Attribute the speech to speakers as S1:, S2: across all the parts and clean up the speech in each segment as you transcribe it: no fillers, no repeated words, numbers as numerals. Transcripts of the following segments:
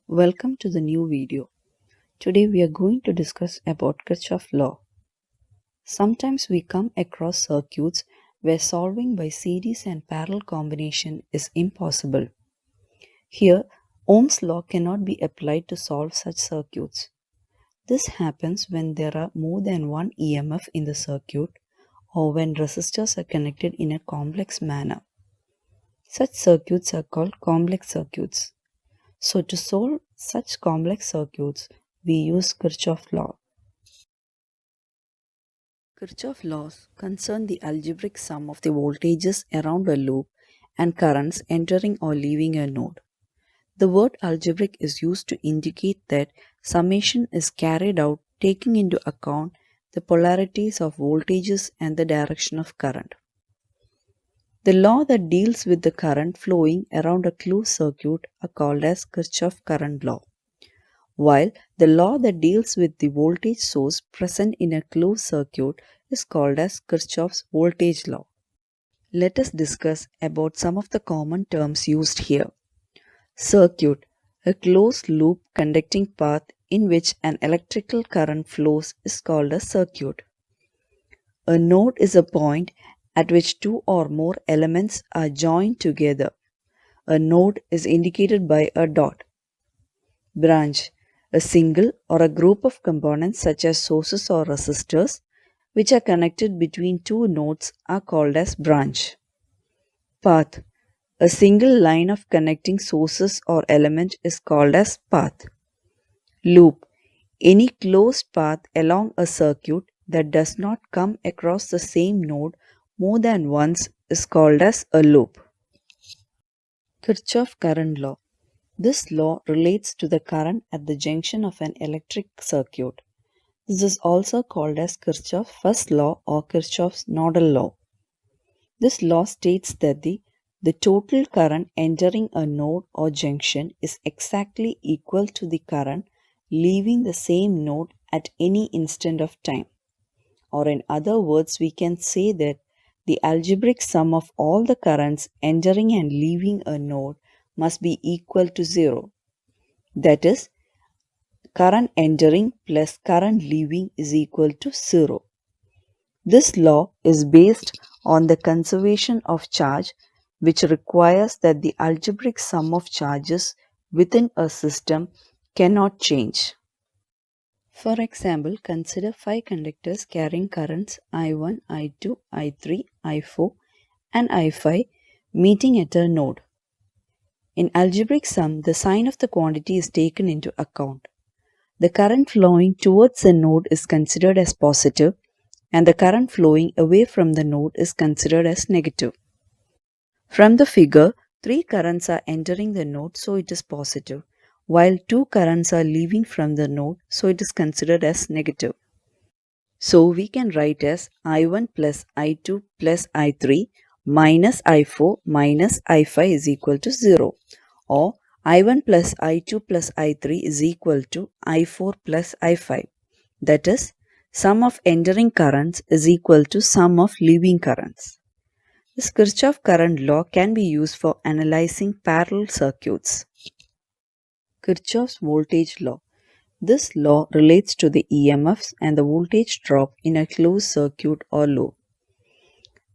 S1: Welcome to the new video. Today we are going to discuss about Kirchhoff law. Sometimes we come across circuits where solving by series and parallel combination is impossible. Here, Ohm's law cannot be applied to solve such circuits. This happens when there are more than one EMF in the circuit or when resistors are connected in a complex manner. Such circuits are called complex circuits. So to solve such complex circuits, we use Kirchhoff law. Kirchhoff laws concern the algebraic sum of the voltages around a loop and currents entering or leaving a node. The word algebraic is used to indicate that summation is carried out taking into account the polarities of voltages and the direction of current. The law that deals with the current flowing around a closed circuit are called as Kirchhoff current law, while the law that deals with the voltage source present in a closed circuit is called as Kirchhoff's voltage law. Let us discuss about some of the common terms used here. Circuit, a closed loop conducting path in which an electrical current flows, is called a circuit. A node is a point at which two or more elements are joined together. A node is indicated by a dot. Branch, a single or a group of components such as sources or resistors which are connected between two nodes are called as branch. Path, a single line of connecting sources or element is called as path. Loop, any closed path along a circuit that does not come across the same node more than once is called as a loop. Kirchhoff current law. This law relates to the current at the junction of an electric circuit. This is also called as Kirchhoff's first law or Kirchhoff's nodal law. This law states that the total current entering a node or junction is exactly equal to the current leaving the same node at any instant of time. Or in other words, we can say that the algebraic sum of all the currents entering and leaving a node must be equal to 0. That is, current entering plus current leaving is equal to 0. This law is based on the conservation of charge, which requires that the algebraic sum of charges within a system cannot change. For example, consider 5 conductors carrying currents I1, I2, I3, I4 and I5 meeting at a node. In algebraic sum, the sign of the quantity is taken into account. The current flowing towards the node is considered as positive and the current flowing away from the node is considered as negative. From the figure, 3 currents are entering the node, so it is positive, while 2 currents are leaving from the node, so it is considered as negative. So we can write as I1 plus I2 plus I3 minus I4 minus I5 is equal to 0, or I1 plus I2 plus I3 is equal to I4 plus I5. That is, sum of entering currents is equal to sum of leaving currents. This Kirchhoff current law can be used for analyzing parallel circuits. Kirchhoff's voltage law. This law relates to the EMFs and the voltage drop in a closed circuit or loop.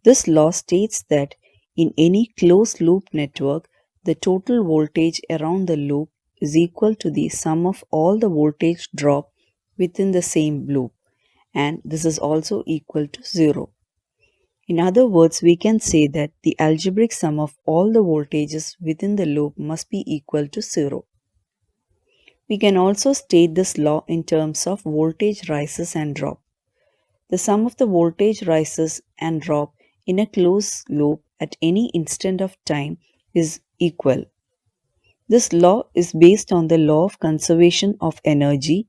S1: This law states that in any closed loop network, the total voltage around the loop is equal to the sum of all the voltage drop within the same loop, and this is also equal to 0. In other words, we can say that the algebraic sum of all the voltages within the loop must be equal to 0. We can also state this law in terms of voltage rises and drop. The sum of the voltage rises and drop in a closed loop at any instant of time is equal. This law is based on the law of conservation of energy,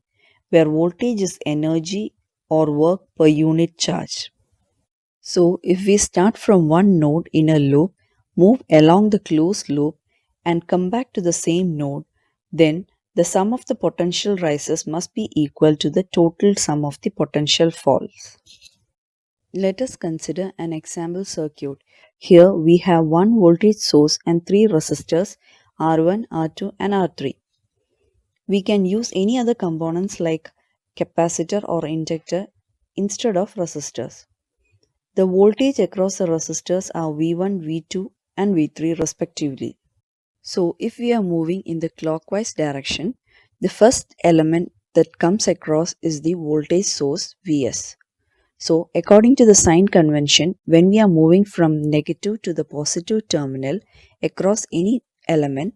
S1: where voltage is energy or work per unit charge. So, if we start from one node in a loop, move along the closed loop and come back to the same node, then the sum of the potential rises must be equal to the total sum of the potential falls. Let us consider an example circuit. Here we have one voltage source and 3 resistors R1, R2 and R3. We can use any other components like capacitor or inductor instead of resistors. The voltage across the resistors are V1, V2 and V3 respectively. So if we are moving in the clockwise direction, the first element that comes across is the voltage source Vs. So according to the sign convention, when we are moving from negative to the positive terminal across any element,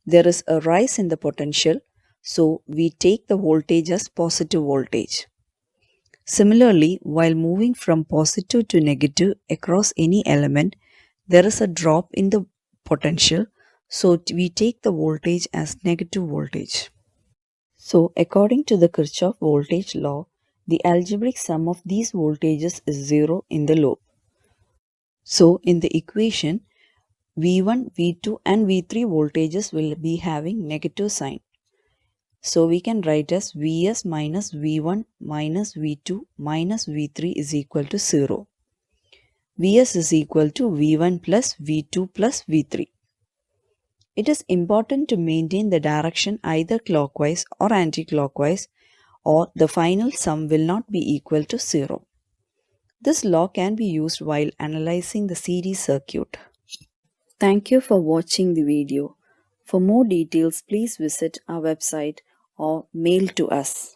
S1: there is a rise in the potential, so we take the voltage as positive voltage. Similarly, while moving from positive to negative across any element, there is a drop in the potential, so we take the voltage as negative voltage. So, according to the Kirchhoff voltage law, the algebraic sum of these voltages is 0 in the loop. So, in the equation, V1, V2 and V3 voltages will be having negative sign. So, we can write as Vs minus V1 minus V2 minus V3 is equal to 0. Vs is equal to V1 plus V2 plus V3. It is important to maintain the direction either clockwise or anti-clockwise, or the final sum will not be equal to 0. This law can be used while analyzing the series circuit. Thank you for watching the video. For more details, please visit our website or mail to us.